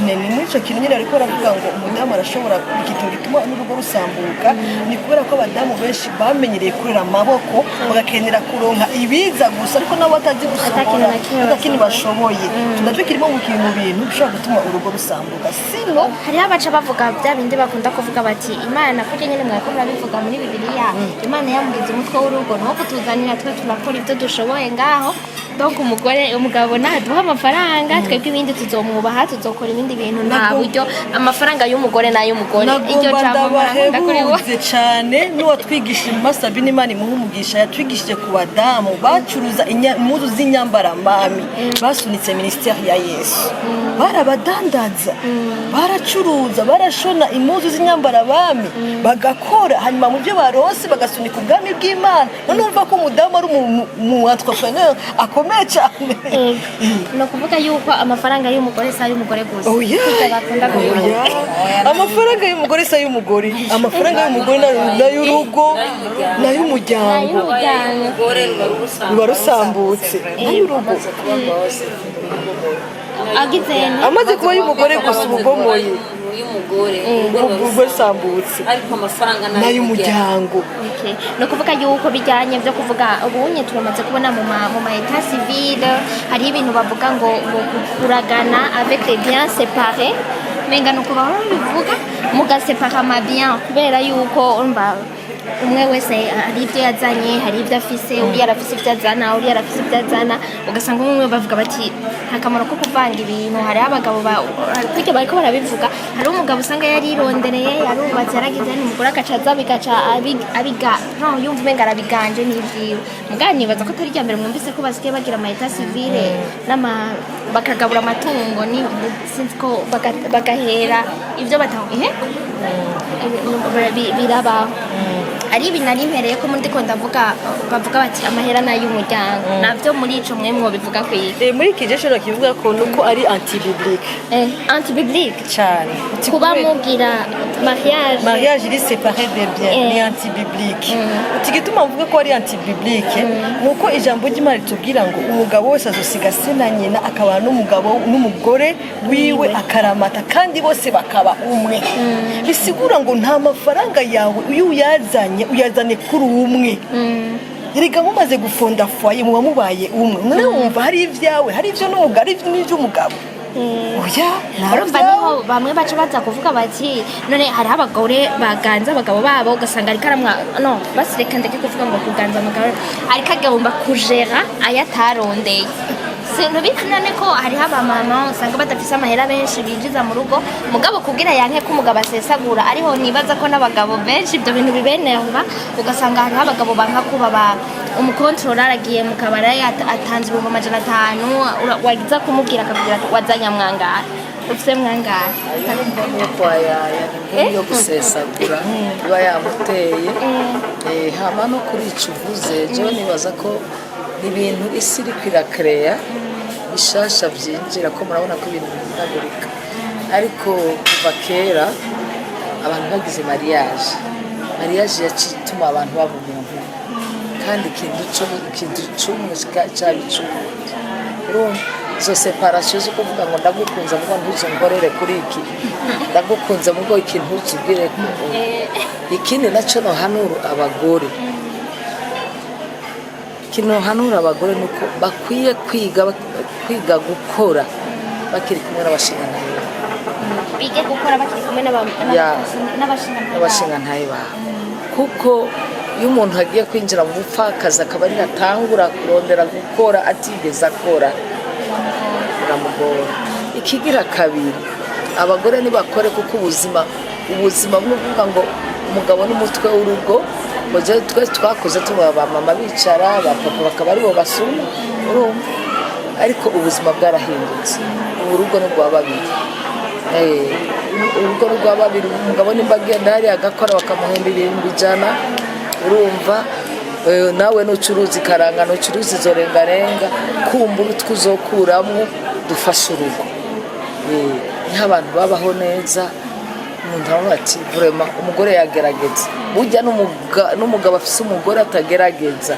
ni muri icyo kintu nyine ariko aravuga ngo umudamu arashobora ikintu gituma n'urugo rusambuka ni kubera ko abadamu benshi bamenyereye kurera amaboko bagakenera kuronka ibiza gusa ariko nabo batazi gusohora atakini bashoboye nacyo kirimo mu bintu bishobora gutuma urugo rusambuka sino hariho abaca bavuga bya bindi bakunda kuvuga bati Imana kurya nyine mwako murabivuga muri Bibiliya Imana yamugize umutwe w'urugo no kutuzanira twe turakora ibyo dushoboye ngaho donc umugabo naduha amafaranga twebwe ibindi tuzomwubaha tuzokora ibindi bintu nta buryo amafaranga y'umugore n'ay'umugore iryo jambo ndabahebuze cyane n'uwatwigishije mu masabi n'Imana imuha umugisha yatwigishije ku badamu bacuruza impuzu z'inyambaramami basunitse ministeri ya Yesu barabadandaza baracuruza barashona impuzu z'inyambaramami bagakora hanyuma mu byo baronse bagasunika ubwami bw'Imana none umva ko umudamu ari mu entrepreneur akomeye cyane no kuvuga yuko amafaranga y'umugore sa y'umugore gusa amafaranga y'umugore sa y'umugore amafaranga y'umugore n'ay'urugo n'ay'umuryango ruba rusambutse n'ay'urugo amaze kuba y'umugore gusa ubugomoye umugore usambutse ariko amafaranga n'ay'umuryango no kuvuga yuko bijyanye byo kuvuga ubunye turamaze kubona mu ma état civil hari ibintu bavuga ngo kuragana avec les biens séparés menga no kuba bivuga mugasepara ama biens kubera yuko urumva umwe wese hari ibyo yazanye hari ibyo afise uri yarafise ibyo azana uri yarafise ibyo azana ugasanga umwe bavuga bati nta kamaro ko kuvanga ibintu hari abagabo kujya bariko barabivuga hari umugabo usanga yarirondereye yarubatse yaragize n'umugore agacaza bigaca abiga no yumva umenga arabiganje n'ibyiwe mugani nibaza ko atari rya mbere mwumvise ko basigaye bagira ama état civil bakagabura amatungo ni sinzi ko bagahera ibyo bataho birabaho ari ibintu ari impereye ko muri ko ndavuga bavuga bati amahera n'ay'umuryango navyo muri ico mwe bivuga kwiga muri iki gihe ushobora kivuga ko nuko ari anti-biblique anti-biblique cyane kuba mugira mariage iri séparé des biens ni anti-biblique igituma mvuga ko ari anti-biblique nuko ijambo ry'Imana ritubwira ngo umugabo wese azosiga se na nyina akaba n'umugabo n'umugore wiwe akaramata kandi bose bakaba umwe bisigura ngo nta mafaranga yawe uyu uyazane kuri umwe erega mumaze gufunda foyer muba mubaye umwe none wumva hari ivyawe hari ivyo n'umugabo hari n'ivy'umugabo oya urumva niho bamwe baca baza kuvuga bati none hari abagore baganza abagabo babo ugasanga ariko no basireka ndeke kuvuga ngo kuganza umugabo ariko agomba kujera ayatarondeye sinubika none ko hariho abamama usanga badafise amahera benshi binjiza mu rugo mugabo kugira yanke ko umugabo asesagura ariho nibaza ko n'abagabo benshi ibyo bintu bibenerwa ugasanga hariho abagabo banka kuba umukontorora aragiye mu kabari atanze 500 wagiza kumubwira akabwira wazanya mwangara ufise mwangara yo gusesagura iba yamuteye hama no kuri ico uvuze jewe nibaza ko ibintu isi iri kwirakereya bishasha byinjira ko murabona ko ibintu bihindagurika ariko kuva kera abantu bagize mariage yacituma abantu baba umuntu kandi ikintu cy'umwe cyabicumuje urumva izo separation zo kuvuga ngo ndagukunze mugo ntuzongorere kuri iki ndagukunze mugo ikintu uzubwire ko ikindi naco no hanuru abagore kino hanura abagore nuko bakwiye kwiga gukora bakiri kumwe n'abashinganaye bige gukora bakiri kumwe n'abashinganaye babo kuko iyo umuntu agiye kwinjira mu bupfakazi akaba ari atangura kurondera gukora atigeze akora biramugora ikigira kabiri abagore nibakore kuko ubuzima bw'uvuga ngo umugabo n'umutwe w'urugo twese twakoze tuba abamama bicara abapapa bakaba aribo basuma urumva ariko ubuzima bwarahindutse urugo ni rwa babiri urugo rwa babiri umugabo nimba agenda hari agakora bakamuhemba 100 urumva nawe nucuruzi karanga nucuruzi zorengarenga kumbura utwuzokuramwo dufasha urugo niho abantu babaho neza umuntu arabona ati vraiment umugore yagerageza burya n'umugabo afise umugore atagerageza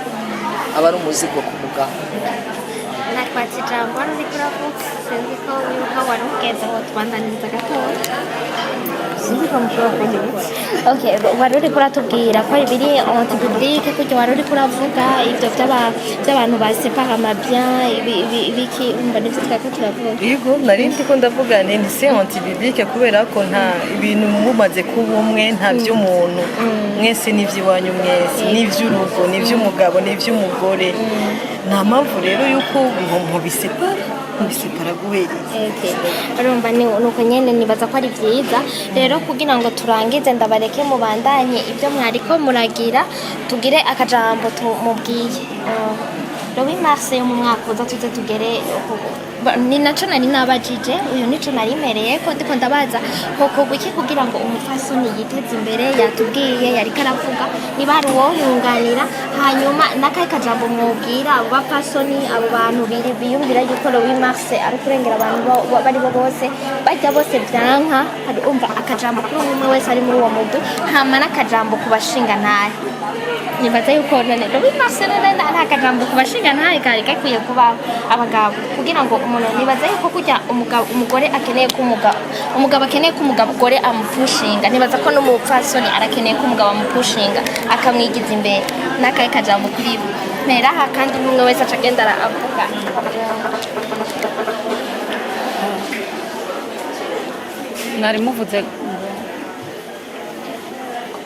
aba ari umuzigo ku mugabo nakwatse ijambo ari kuravuga sinzi ko wibuka wari ugeze aho twandaniriza gatoya sinzi ko mushobora kunyibutsa okay wari uri kuratubwira ko ibiri anti-biblique kuko wari uri kuravuga ibyo by'abantu basepara amabien ibiki umva nivyo twako turavuga yego nari ndiko ndavuga ni c'est anti-biblique kubera ko nta ibintu mumaze kuba umwe nta by'umuntu mwese n'ivy'iwanyu mwese n'ivy'urugo n'ivy'umugabo n'ivy'umugore nta mpamvu rero yuko mubisepara guhereye urumva nuko nyene nibaza ko ari vyiza rero kugira ngo turangize ndabareke mubandanye ibyo mwariko muragira tugire akajambo mubwiye Louis Marseille mu mwaka uza tuze tugere ni naco nari nabajije uyu nico nari mereye ko ndiko ndabaza koko gwiki kugira ngo umufasoni yiteze imbere yatubwiye yari karavuga niba ari uwo yunganira hanyuma nakaye kajambo mwubwira abo bapasoni abo bantu biyumvira yuko Louis Marseille ari kurengera abantu bari bo bose bajya bose byanka hari umva akajambo kuri umwe wese ari muri uwo mugwi hama nakajambo kubashinga naye nibaza yuko none Louis Marseille nta kajambo kubashinga naye kari gakwiye kuba abagabo kugira ngo umuntu nibaza yuko kujya umugore akeneye ko umugabo akeneye ko umugore amupushinga nibaza ko n'umupfasoni arakeneye ko umugabo amupushinga akamwigiza imbere nakaye kajambo kuri bo mpera kandi umwe wese acagenda avuga nari muvuze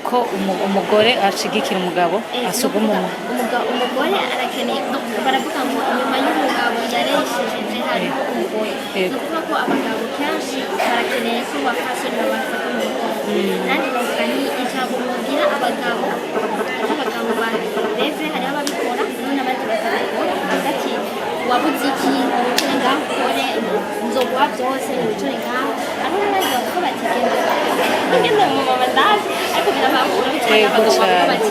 ko umugore ashigikira umugabo asuguma umugore arakeneye baravuga ngo inyuma y'umugabo yaresheje hari umugore kuvuga ko abagabo kenshi barakeneye ko bafashe babafata umugore nanjye bavuga ni ijambo mubwira abagabo beze hari ababikora n'abandi batabikora hagati wabuze iki wicare ngaho ukore nzoguha byose wicare ngaho aho n'abandi bavuga bati genda umumama ndazi ariko birabaho Yego abagabo bavuga cyane. bati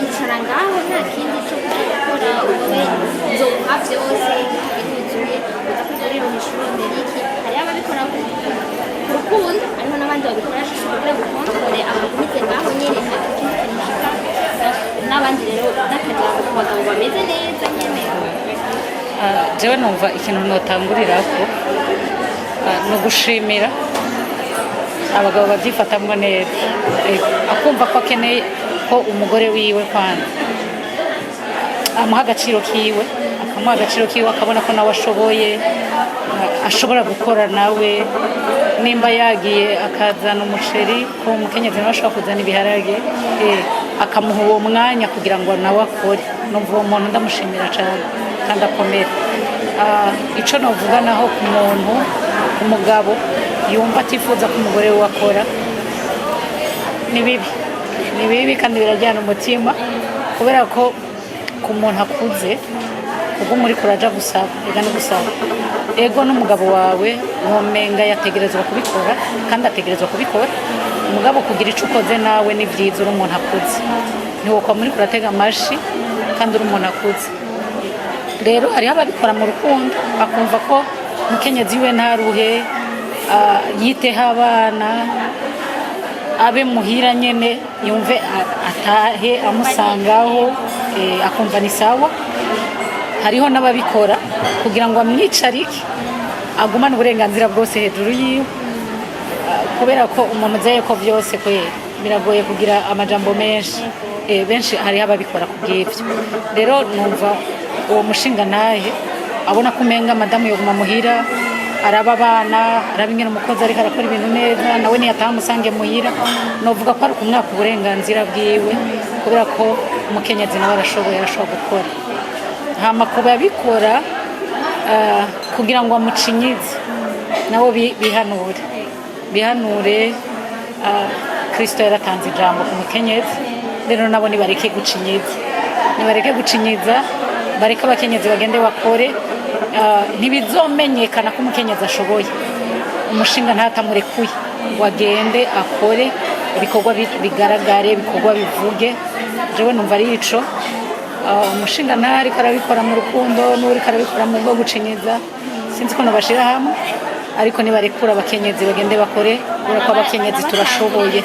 icara ngaho nta kindi cyo gukora wowe nzoguha byose bituzuye uza kujya ureba ishuri mbere iki hariho ababikora ku rukundo hariho n'abandi babikora kugira ngo kontore abagumize ngaho nyine nta kindi kintu gishika n'abandi rero n'akajambo ku bagabo bameze neza nyine jewe numva ikintu notangurirako ni ugushimira abagabo babyifatamwo neza akumva ko akeneye ko umugore wiwe kwanza amuha agaciro kiwe akamuha agaciro kiwe akabona ko nawe ashoboye ashobora gukora nawe nimba yagiye akazana umuceri ko umukenyezi nawe ashobora kuzana ibiharage akamuha uwo mwanya kugira ngo nawe akore numva uwo muntu ndamushimira cyane kandi akomera icyo navuga naho ku muntu umugabo yumva atifuza ko umugore we akora ni bibi kandi birajyana umutima kubera ko ku muntu akuze ubwo muri kuraja gusaba ega no gusaba ego n'umugabo wawe womenga yategerezwa kubikora kandi ategerezwa kubikora umugabo kugira icyo ukoze nawe ni byiza uri umuntu akuze ntiwokwa muri kuratega amashi kandi uri umuntu akuze rero hariho ababikora mu rukundo akumva ko umukenyezi we ntaruhe yiteho abana abe muhira nyene yumve atahe amusangaho akumva ni sawa hariho n'ababikora kugira ngo amwicarike agumane uburenganzira bwose hejuru yiwe kubera ko umuntu uzeye ko byose biragoye kugira amajambo menshi benshi hariho ababikora ku bw'ibyo rero numva uwo mushinga ntahe abona ko umenga madamu yoguma muhira araba abana araba ingene umukozi ariko arakora ibintu neza nawe ntiyataha amusange muhira novuga ko ari kumwaka uburenganzira bwiwe kubera ko umukenyezi nawe arashobora gukora hama kuba bikora kugira ngo amucinyize nabo bihanure Kristo yaratanze ijambo ku mukenyezi rero nabo nibareke gucinyiza bareke abakenyezi bagende bakore ntibizomenyekana ko umukenyezi ashoboye umushinga ntatamurekuye ngo agende akore ibikorwa bigaragare ibikorwa bivuge jewe numva ari ico umushinga ntariko arabikora mu rukundo n'uriko arabikora mu bwo gucinyiza sinzi ko nabashira hamwe ariko nibarekura abakenyezi bagende bakore kubera ko abakenyezi turashoboye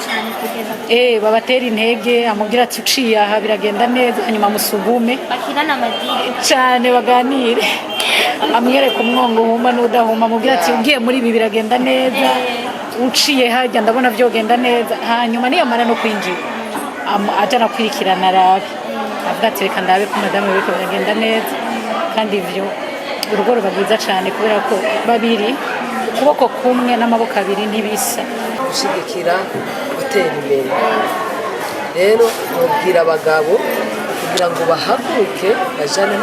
babatera intege amubwira ati uciye aha biragenda neza hanyuma musugume bakirana amadini cyane baganire amwereka umwongo uhuma n'udahuma amubwira ati ugiye muri ibi biragenda neza uciye hajya ndabona byogenda neza hanyuma niyamara no kwinjira aja nakwirikirana arabe avuga ati reka ndabe ko madamu biriko biragenda neza kandi ivyo urugo ruba rwiza cyane kubera ko babiri ukuboko kumwe n'amaboko abiri ntibisa gushyigikira gutera imbere rero mubwira abagabo kugira ngo bahaguruke bajane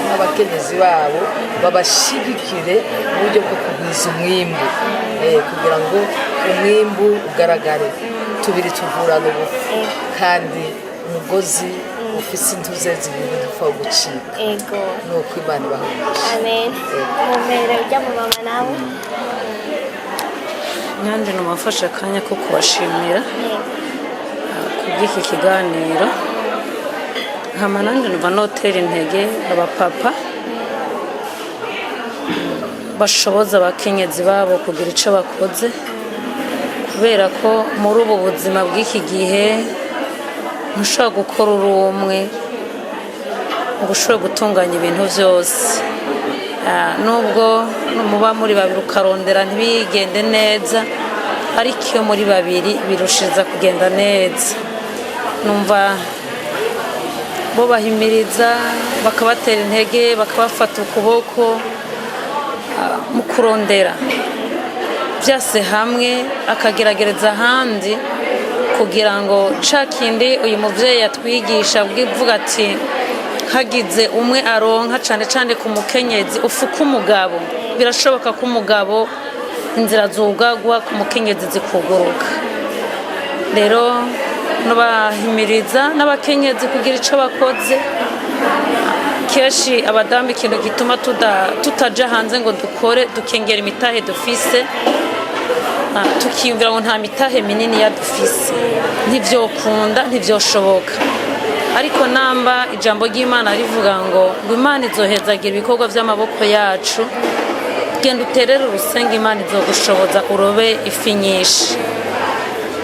n'abakenyezi babo babashyigikire mu buryo bwo kugwiza umwimbu kugira ngo umwimbu ugaragare tubiri tuvurana ubufu kandi umugozi ufise intuze zibiri dupfa gucika nuko Imana ibahumurije amen mumere ujya mu mama nawe nanjye numafashe akanya ko kubashimira ku bw'iki kiganiro hama nanjye numva notera intege abapapa bashoboza abakenyezi babo kugira icyo bakoze kubera ko muri ubu buzima bw'iki gihe ntushobora gukora uri umwe ngo ushobore gutunganya ibintu byose nubwo muba muri babiri ukarondera ntibigende neza ariko iyo muri babiri birushiriza kugenda neza numva bo bahimiriza bakabatera intege bakabafata ukuboko mu kurondera byose hamwe akageragereza ahandi kugira ngo ca kindi uyu muvyeyi yatwigisha bwivuga ati hagize umwe aronka cane cane ku mukenyezi ufuka umugabo birashoboka ko umugabo inzira zugagwa ku mukenyezi zikuguruka rero nubahimiriza n'abakenyezi kugira ico bakoze kenshi abadamu ikintu gituma tutaja hanze ngo dukore dukengera imitahe dufise tukiyumvira ngo nta mitahe minini yadufise ntivyokunda ntivyoshoboka ariko namba ijambo ry'Imana rivuga ngo Imana izohezagira ibikorwa vy'amaboko yacu genda uterere urusenga Imana izogushoboza urobe ifi nyinshi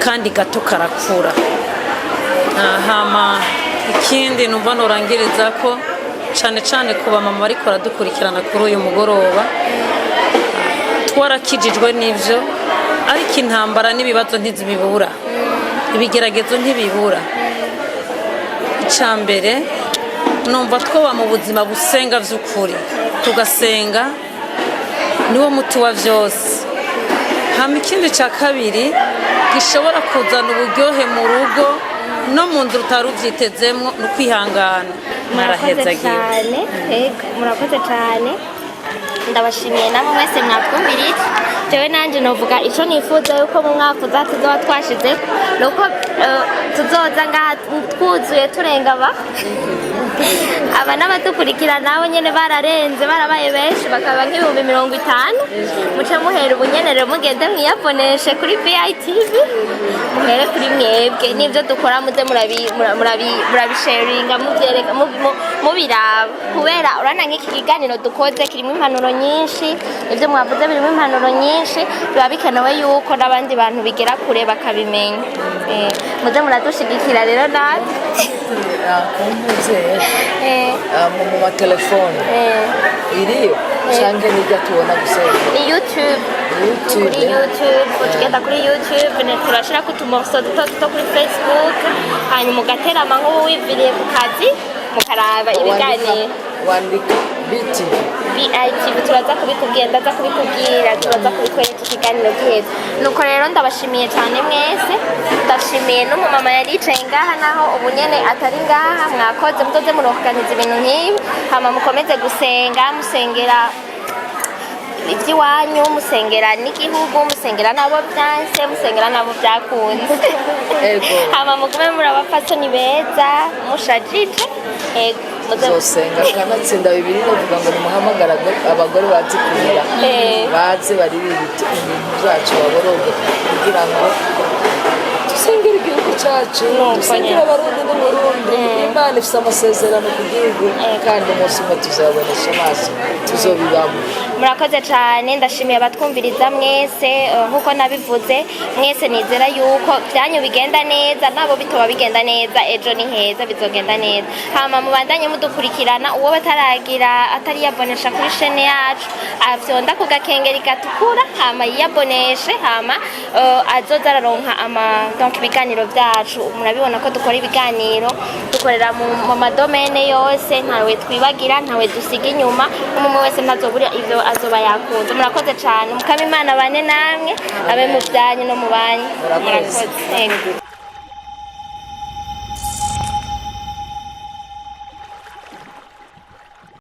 kandi gato karakura hama ikindi numva norangiriza ko cane cane kuba mama bariko baradukurikirana kuri uyu mugoroba twarakijijwe n'ivyo ariko intambara n'ibibazo ntizibibura ibigeragezo ntibibura icambere numva twoba mu buzima busenga vy'ukuri tugasenga niwo muti wa vyose hama ikindi ca kabiri gishobora kuzana uburyohe mu rugo no mu nzu utaruvyitezemwo no kwihangana murakoze cyane ndabashimiye namwe mwese mwatwumviriye jewe nanje novuga ico nifuza yuko mu mwaka uza tuzoba twashize nuko tuzoza ngaha twuzuye turenga aba n'abadukurikira nabo nyene bararenze barabaye benshi bakaba nk'ibihumbi 50 muce muhera ubunyenere mugende mwiyaboneshe kuri VITV muhere kuri mwebwe n'ivyo dukora muze murabisharinga muvyereka mubiraba kubera urana nk'iki kiganiro dukoze kirimo impanuro nyinshi ivyo mwavuze birimo impanuro nyinshi biba bikenewe yuko n'abandi bantu bigera kure bakabimenya muze muradushigikira rero natwe mu matelefone iriyo canke nijya tubona gusa ni YouTube kuri YouTube tugenda kuri YouTube turashirako utumorso duto kuri Facebook hanyuma ugaterama nk'ubu wiviriye ku kazi mukaraba ibiganiro wandika BTV VITV turaza kubikubwira ndaza kubikubwira turaza kubikwereka ikiganiro giheze nuko rero ndabashimiye cyane mwese ndashimiye n'umumama yari yicaye ngaha naho ubu nyene atari ngaha mwakoze muzoze muroganiza ibintu nk'ibi hama mukomeze gusenga musengera iby'iwanyu musengera n'igihugu musengera nabo byanse musengera nabo byakunze hama mugume muri abapfasoni beza mushajije zosenga kanatsinda bibiri novuga ngo nimuhamagara abagore bazi kugira baze baririmba ibintu byacu baboroge kugira ngo dusengere igihugu cyacu dusengere abarundi n'uburundi Imana ifite amasezerano ku gihugu kandi umunsi umwe tuzabonesha amaso tuzobibamo murakoze cyane ndashimiye abatwumviriza mwese nkuko nabivuze mwese nizera yuko byanyu bigenda neza nabo bitoba bigenda neza ejo ni heza bizogenda neza hama mubandanye mudukurikirana uwo bataragira atari yabonesha kuri chaîne yacu afyonda ku gakengeri gatukura hama yaboneshe hama azoza araronka donc ibiganiro byacu murabibona ko dukora ibiganiro dukorera mu madomene yose ntawe twibagira ntawe dusiga inyuma umwe wese ntazobura ivyo azoba yakunze murakoze cyane mukama Imana bane namwe abe mu byanyu no mu banyu murakoze